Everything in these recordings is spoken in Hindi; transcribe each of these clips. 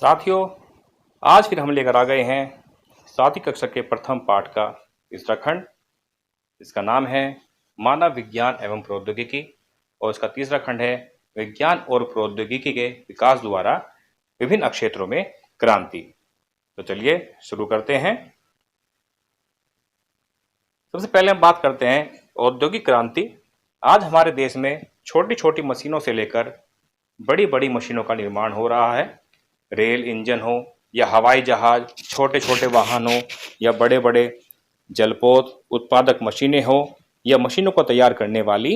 साथियों, आज फिर हम लेकर आ गए हैं 7वीं कक्षा के प्रथम पाठ का तीसरा खंड। इसका नाम है मानव विज्ञान एवं प्रौद्योगिकी और इसका तीसरा खंड है विज्ञान और प्रौद्योगिकी के विकास द्वारा विभिन्न क्षेत्रों में क्रांति। तो चलिए शुरू करते हैं। सबसे पहले हम बात करते हैं औद्योगिक क्रांति। आज हमारे देश में छोटी छोटी मशीनों से लेकर बड़ी बड़ी मशीनों का निर्माण हो रहा है। रेल इंजन हो या हवाई जहाज, छोटे छोटे वाहन हो या बड़े बड़े जलपोत उत्पादक मशीनें हो या मशीनों को तैयार करने वाली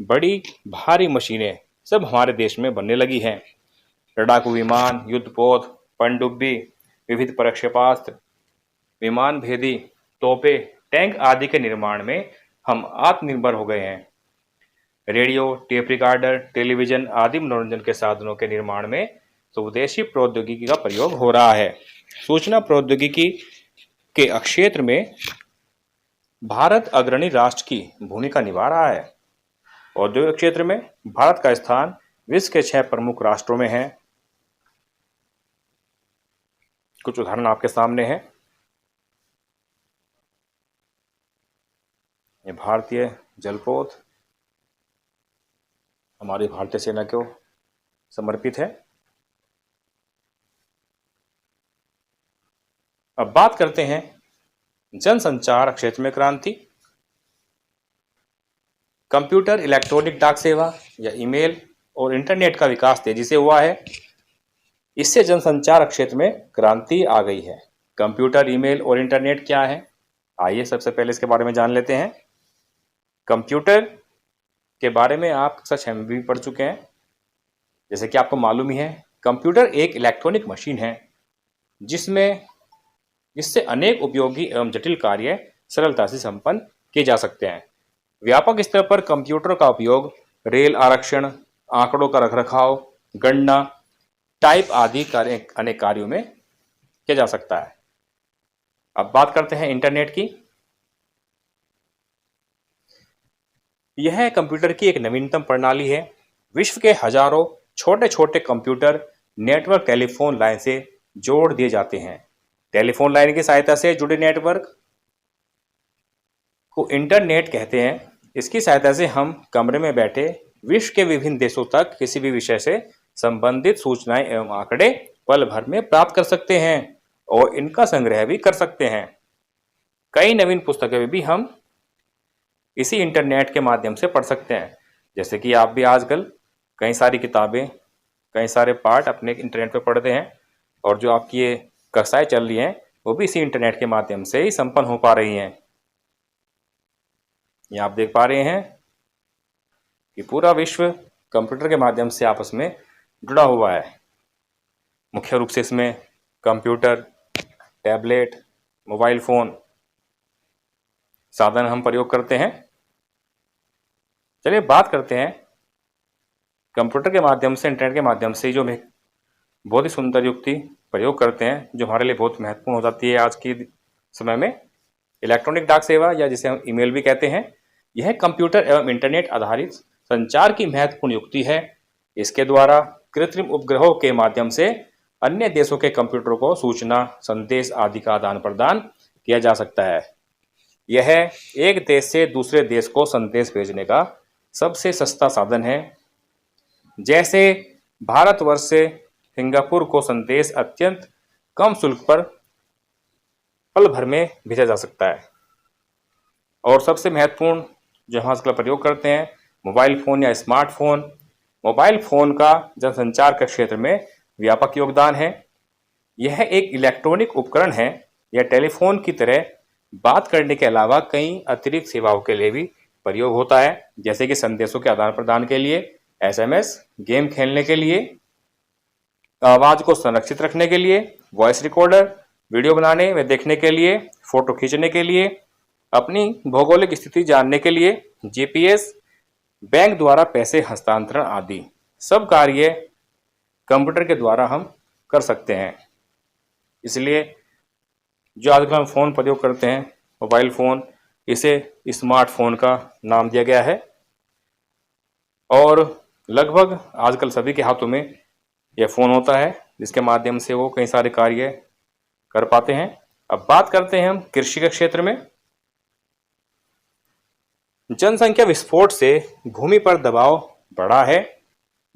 बड़ी भारी मशीनें सब हमारे देश में बनने लगी हैं। लड़ाकू विमान, युद्धपोत, पनडुब्बी, विविध प्रक्षेपास्त्र, विमान भेदी, तोपे, टैंक आदि के निर्माण में हम आत्मनिर्भर हो गए हैं। रेडियो, टेप रिकॉर्डर, टेलीविजन आदि मनोरंजन के साधनों के निर्माण में स्वदेशी प्रौद्योगिकी का प्रयोग हो रहा है। सूचना प्रौद्योगिकी के क्षेत्र में भारत अग्रणी राष्ट्र की भूमिका निभा रहा है। औद्योगिक क्षेत्र में भारत का स्थान विश्व के 6 प्रमुख राष्ट्रों में है। कुछ उदाहरण आपके सामने हैं। ये भारतीय जलपोत हमारी भारतीय सेना को समर्पित है। अब बात करते हैं जनसंचार क्षेत्र में क्रांति। कंप्यूटर, इलेक्ट्रॉनिक डाक सेवा या ईमेल और इंटरनेट का विकास तेजी से हुआ है। इससे जनसंचार क्षेत्र में क्रांति आ गई है। कंप्यूटर, ईमेल और इंटरनेट क्या है? आइए सबसे पहले इसके बारे में जान लेते हैं। कंप्यूटर के बारे में आप कक्षा 6 में भी पढ़ चुके हैं। जैसे कि आपको मालूम ही है, कंप्यूटर एक इलेक्ट्रॉनिक मशीन है जिससे अनेक उपयोगी एवं जटिल कार्य सरलता से संपन्न किए जा सकते हैं। व्यापक स्तर पर कंप्यूटर का उपयोग रेल आरक्षण, आंकड़ों का रखरखाव, गणना, टाइप आदि अनेक कार्यों में किया जा सकता है। अब बात करते हैं इंटरनेट की। यह कंप्यूटर की एक नवीनतम प्रणाली है। विश्व के हजारों छोटे छोटे कंप्यूटर नेटवर्क टेलीफोन लाइन से जोड़ दिए जाते हैं। टेलीफोन लाइन की सहायता से जुड़े नेटवर्क को इंटरनेट कहते हैं। इसकी सहायता से हम कमरे में बैठे विश्व के विभिन्न देशों तक किसी भी विषय से संबंधित सूचनाएं एवं आंकड़े पल भर में प्राप्त कर सकते हैं और इनका संग्रह भी कर सकते हैं। कई नवीन पुस्तकें भी हम इसी इंटरनेट के माध्यम से पढ़ सकते हैं। जैसे कि आप भी आजकल कई सारी किताबें, कई सारे पाठ अपने इंटरनेट पर पढ़ते हैं और जो आपकी ये कक्षाएं चल रही हैं वो भी इसी इंटरनेट के माध्यम से ही संपन्न हो पा रही हैं। ये आप देख पा रहे हैं कि पूरा विश्व कंप्यूटर के माध्यम से आपस में जुड़ा हुआ है। मुख्य रूप से इसमें कंप्यूटर, टैबलेट, मोबाइल फ़ोन साधन हम प्रयोग करते हैं। चलिए बात करते हैं कंप्यूटर के माध्यम से, इंटरनेट के माध्यम से जो बहुत ही सुंदर युक्ति प्रयोग करते हैं जो हमारे लिए बहुत महत्वपूर्ण हो जाती है आज की समय में। इलेक्ट्रॉनिक डाक सेवा या जिसे हम ईमेल भी कहते हैं, यह कंप्यूटर एवं इंटरनेट आधारित संचार की महत्वपूर्ण युक्ति है। इसके द्वारा कृत्रिम उपग्रहों के माध्यम से अन्य देशों के कंप्यूटरों को सूचना, संदेश आदि का आदान प्रदान किया जा सकता है। यह एक देश से दूसरे देश को संदेश भेजने का सबसे सस्ता साधन है। जैसे भारतवर्ष से सिंगापुर को संदेश अत्यंत कम शुल्क पर पल भर में भेजा जा सकता है। और सबसे महत्वपूर्ण जो हम आजकल प्रयोग करते हैं, मोबाइल फ़ोन या स्मार्टफोन। मोबाइल फ़ोन का जनसंचार के क्षेत्र में व्यापक योगदान है। यह एक इलेक्ट्रॉनिक उपकरण है। यह टेलीफोन की तरह बात करने के अलावा कई अतिरिक्त सेवाओं के लिए भी प्रयोग होता है। जैसे कि संदेशों के आदान प्रदान के लिए, SMS, गेम खेलने के लिए, आवाज़ को संरक्षित रखने के लिए, वॉइस रिकॉर्डर, वीडियो बनाने व देखने के लिए, फ़ोटो खींचने के लिए, अपनी भौगोलिक स्थिति जानने के लिए, GPS, बैंक द्वारा पैसे हस्तांतरण आदि सब कार्य कंप्यूटर के द्वारा हम कर सकते हैं। इसलिए जो आजकल हम फ़ोन प्रयोग करते हैं, मोबाइल फ़ोन, इसे स्मार्टफोन का नाम दिया गया है। और लगभग आजकल सभी के हाथों में यह फ़ोन होता है जिसके माध्यम से वो कई सारे कार्य कर पाते हैं। अब बात करते हैं हम कृषि के क्षेत्र में। जनसंख्या विस्फोट से भूमि पर दबाव बढ़ा है,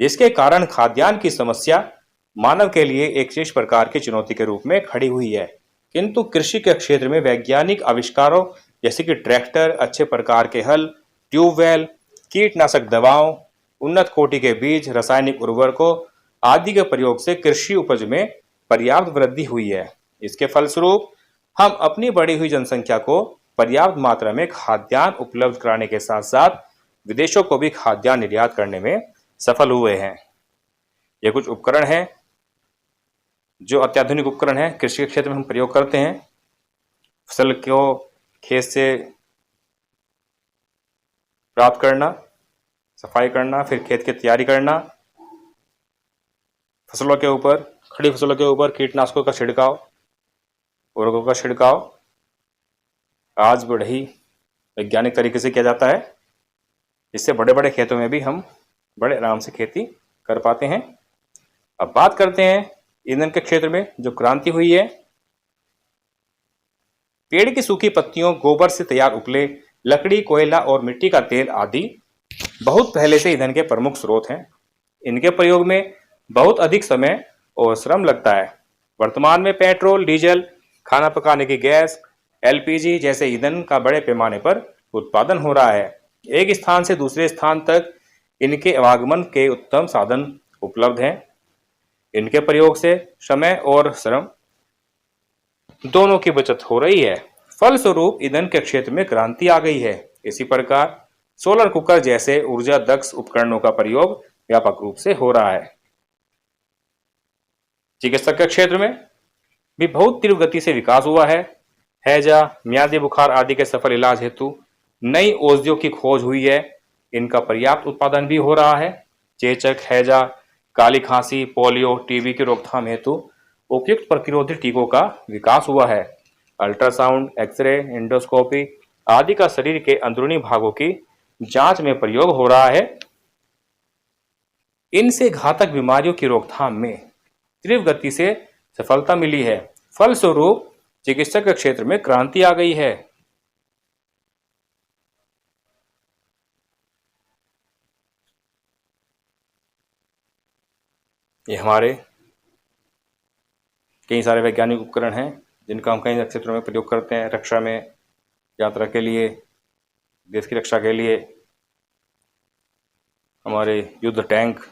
जिसके कारण खाद्यान्न की समस्या मानव के लिए एक विशेष प्रकार की चुनौती के रूप में खड़ी हुई है। किंतु कृषि के क्षेत्र में वैज्ञानिक आविष्कारों जैसे कि ट्रैक्टर, अच्छे प्रकार के हल, ट्यूबवेल, कीटनाशक दवाओं, उन्नत कोटि के बीज, रासायनिक उर्वरकों आदि के प्रयोग से कृषि उपज में पर्याप्त वृद्धि हुई है। इसके फलस्वरूप हम अपनी बढ़ी हुई जनसंख्या को पर्याप्त मात्रा में खाद्यान्न उपलब्ध कराने के साथ साथ विदेशों को भी खाद्यान्न निर्यात करने में सफल हुए हैं। ये कुछ उपकरण हैं जो अत्याधुनिक उपकरण हैं कृषि के क्षेत्र में हम प्रयोग करते हैं। फसल को खेत से प्राप्त करना, सफाई करना, फिर खेत की तैयारी करना, फसलों के ऊपर, खड़ी फसलों के ऊपर कीटनाशकों का छिड़काव, उर्वरकों का छिड़काव आज बड़े ही वैज्ञानिक तरीके से किया जाता है। इससे बड़े बड़े खेतों में भी हम बड़े आराम से खेती कर पाते हैं। अब बात करते हैं ईंधन के क्षेत्र में जो क्रांति हुई है। पेड़ की सूखी पत्तियों, गोबर से तैयार उपले, लकड़ी, कोयला और मिट्टी का तेल आदि बहुत पहले से ईंधन के प्रमुख स्रोत हैं। इनके प्रयोग में बहुत अधिक समय और श्रम लगता है। वर्तमान में पेट्रोल, डीजल, खाना पकाने की गैस, एलपीजी जैसे ईंधन का बड़े पैमाने पर उत्पादन हो रहा है। एक स्थान से दूसरे स्थान तक इनके आवागमन के उत्तम साधन उपलब्ध हैं। इनके प्रयोग से समय और श्रम दोनों की बचत हो रही है। फलस्वरूप ईंधन के क्षेत्र में क्रांति आ गई है। इसी प्रकार सोलर कुकर जैसे ऊर्जा दक्ष उपकरणों का प्रयोग व्यापक रूप से हो रहा है। चिकित्सा के क्षेत्र में भी बहुत तीव्र गति से विकास हुआ है। हैजा, मियादी बुखार आदि के सफल इलाज हेतु नई औषधियों की खोज हुई है। इनका पर्याप्त उत्पादन भी हो रहा है। चेचक, हैजा, काली खांसी, पोलियो, टीबी की रोकथाम हेतु उपयुक्त प्रतिरोधी टीकों का विकास हुआ है। अल्ट्रासाउंड, एक्सरे, एंडोस्कोपी आदि का शरीर के अंदरूनी भागों की जांच में प्रयोग हो रहा है। इनसे घातक बीमारियों की रोकथाम में तीव्र गति से सफलता मिली है। फलस्वरूप चिकित्सा के क्षेत्र में क्रांति आ गई है। ये हमारे कई सारे वैज्ञानिक उपकरण हैं जिनका हम कई क्षेत्रों में प्रयोग करते हैं। रक्षा में, यात्रा के लिए, देश की रक्षा के लिए, हमारे युद्ध टैंक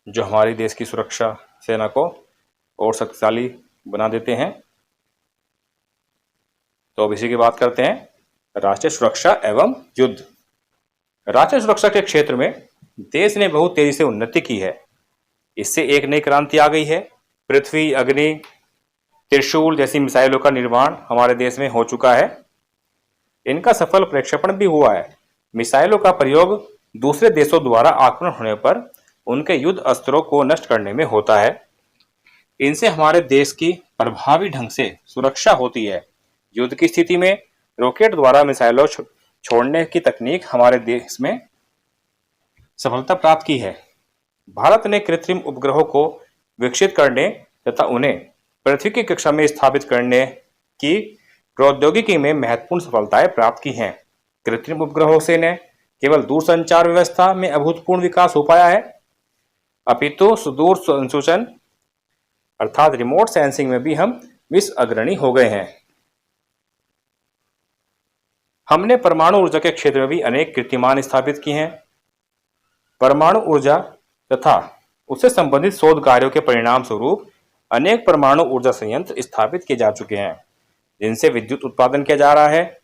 जो हमारे देश की सुरक्षा सेना को और शक्तिशाली बना देते हैं। तो अब इसी की बात करते हैं राष्ट्रीय सुरक्षा एवं युद्ध। राष्ट्रीय सुरक्षा के क्षेत्र में देश ने बहुत तेजी से उन्नति की है। इससे एक नई क्रांति आ गई है। पृथ्वी, अग्नि, त्रिशूल जैसी मिसाइलों का निर्माण हमारे देश में हो चुका है। इनका सफल प्रक्षेपण भी हुआ है। मिसाइलों का प्रयोग दूसरे देशों द्वारा आक्रमण होने पर उनके युद्ध अस्त्रों को नष्ट करने में होता है। इनसे हमारे देश की प्रभावी ढंग से सुरक्षा होती है। युद्ध की स्थिति में रॉकेट द्वारा मिसाइलों छोड़ने की तकनीक हमारे देश में सफलता प्राप्त की है। भारत ने कृत्रिम उपग्रहों को विकसित करने तथा उन्हें पृथ्वी की कक्षा में स्थापित करने की प्रौद्योगिकी में महत्वपूर्ण सफलताएं प्राप्त की हैं। कृत्रिम उपग्रहों से न केवल दूरसंचार व्यवस्था में अभूतपूर्व विकास हो पाया है, अपितु सुदूर संसूचन अर्थात रिमोट सेंसिंग में भी हम विश्व अग्रणी हो गए हैं। हमने परमाणु ऊर्जा के क्षेत्र में भी अनेक कीर्तिमान स्थापित किए हैं। परमाणु ऊर्जा तथा उससे संबंधित शोध कार्यों के परिणाम स्वरूप अनेक परमाणु ऊर्जा संयंत्र स्थापित किए जा चुके हैं, जिनसे विद्युत उत्पादन किया जा रहा है।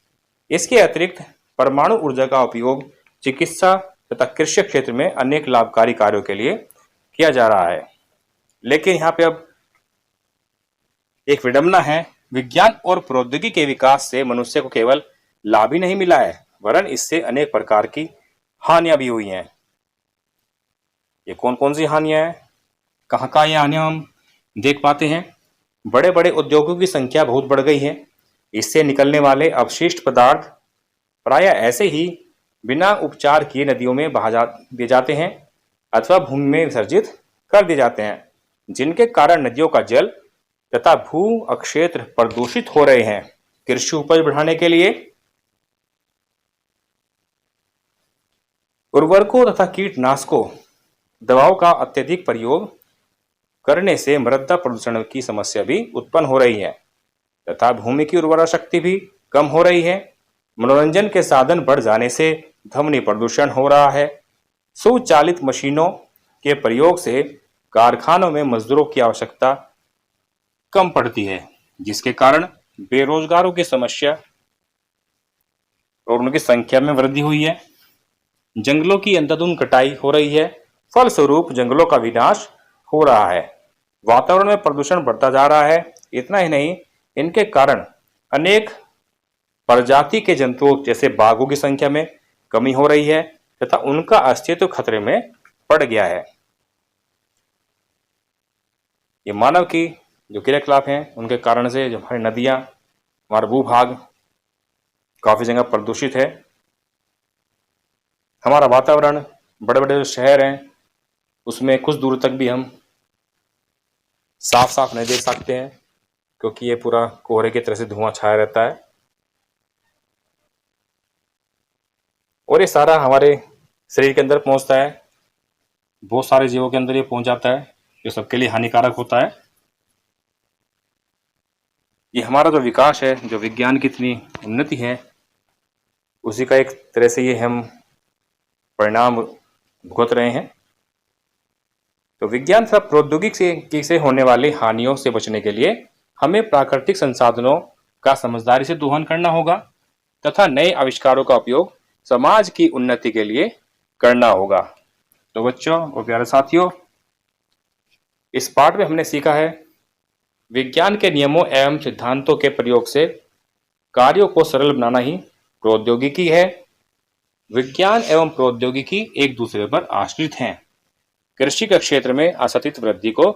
इसके अतिरिक्त परमाणु ऊर्जा का उपयोग चिकित्सा तथा कृषि क्षेत्र में अनेक लाभकारी कार्यों के लिए किया जा रहा है। लेकिन यहाँ पे अब एक विडंबना है। विज्ञान और प्रौद्योगिकी के विकास से मनुष्य को केवल लाभ ही नहीं मिला है, वरन इससे अनेक प्रकार की हानियां भी हुई हैं। ये कौन कौन सी हानियां हैं, कहाँ कहाँ ये हानियां हम देख पाते हैं। बड़े बड़े उद्योगों की संख्या बहुत बढ़ गई है। इससे निकलने वाले अपशिष्ट पदार्थ प्रायः ऐसे ही बिना उपचार किए नदियों में बहा दिए जाते हैं अथवा भूमि में विसर्जित कर दिए जाते हैं, जिनके कारण नदियों का जल तथा भू अक्षेत्र प्रदूषित हो रहे हैं। कृषि उपज बढ़ाने के लिए उर्वरकों तथा कीटनाशकों दवाओं का अत्यधिक प्रयोग करने से मृदा प्रदूषण की समस्या भी उत्पन्न हो रही है तथा भूमि की उर्वरा शक्ति भी कम हो रही है। मनोरंजन के साधन बढ़ जाने से ध्वनि प्रदूषण हो रहा है। स्वचालित मशीनों के प्रयोग से कारखानों में मजदूरों की आवश्यकता कम पड़ती है, जिसके कारण बेरोजगारों की समस्या और उनकी संख्या में वृद्धि हुई है। जंगलों की अंधाधुंध कटाई हो रही है, फलस्वरूप जंगलों का विनाश हो रहा है। वातावरण में प्रदूषण बढ़ता जा रहा है। इतना ही नहीं, इनके कारण अनेक प्रजाति के जंतुओं जैसे बाघों की संख्या में कमी हो रही है तथा उनका अस्तित्व खतरे में पड़ गया है। ये मानव की जो क्रियाकलाप हैं उनके कारण से जो हमारी नदियां, हमारा भूभाग काफी जगह प्रदूषित है। हमारा वातावरण, बड़े बड़े जो शहर हैं उसमें कुछ दूर तक भी हम साफ साफ नहीं देख सकते हैं, क्योंकि ये पूरा कोहरे की तरह से धुआं छाया रहता है और ये सारा हमारे शरीर के अंदर पहुंचता है। बहुत सारे जीवों के अंदर ये पहुंच जाता है, जो सबके लिए हानिकारक होता है। ये हमारा जो विकास है, जो विज्ञान की इतनी उन्नति है, उसी का एक तरह से ये हम परिणाम भुगत रहे हैं। तो विज्ञान तथा प्रौद्योगिकी से होने वाली हानियों से बचने के लिए हमें प्राकृतिक संसाधनों का समझदारी से दोहन करना होगा तथा नए आविष्कारों का उपयोग समाज की उन्नति के लिए करना होगा। तो बच्चों और प्यारे साथियों, इस पाठ में हमने सीखा है विज्ञान के नियमों एवं सिद्धांतों के प्रयोग से कार्यों को सरल बनाना ही प्रौद्योगिकी है। विज्ञान एवं प्रौद्योगिकी एक दूसरे पर आश्रित हैं। कृषि के क्षेत्र में असतत वृद्धि को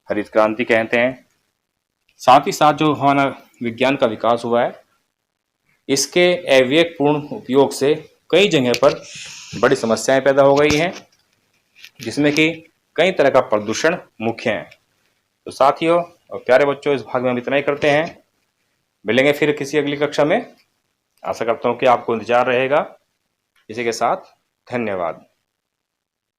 हरित क्रांति कहते हैं। साथ ही साथ जो हमारा विज्ञान का विकास हुआ है, इसके अविवेकपूर्ण उपयोग से कई जगह पर बड़ी समस्याएं पैदा हो गई हैं, जिसमें कि कई तरह का प्रदूषण मुख्य है। तो साथियों और प्यारे बच्चों, इस भाग में हम इतना ही करते हैं। मिलेंगे फिर किसी अगली कक्षा में। आशा करता हूँ कि आपको इंतजार रहेगा। इसी के साथ धन्यवाद।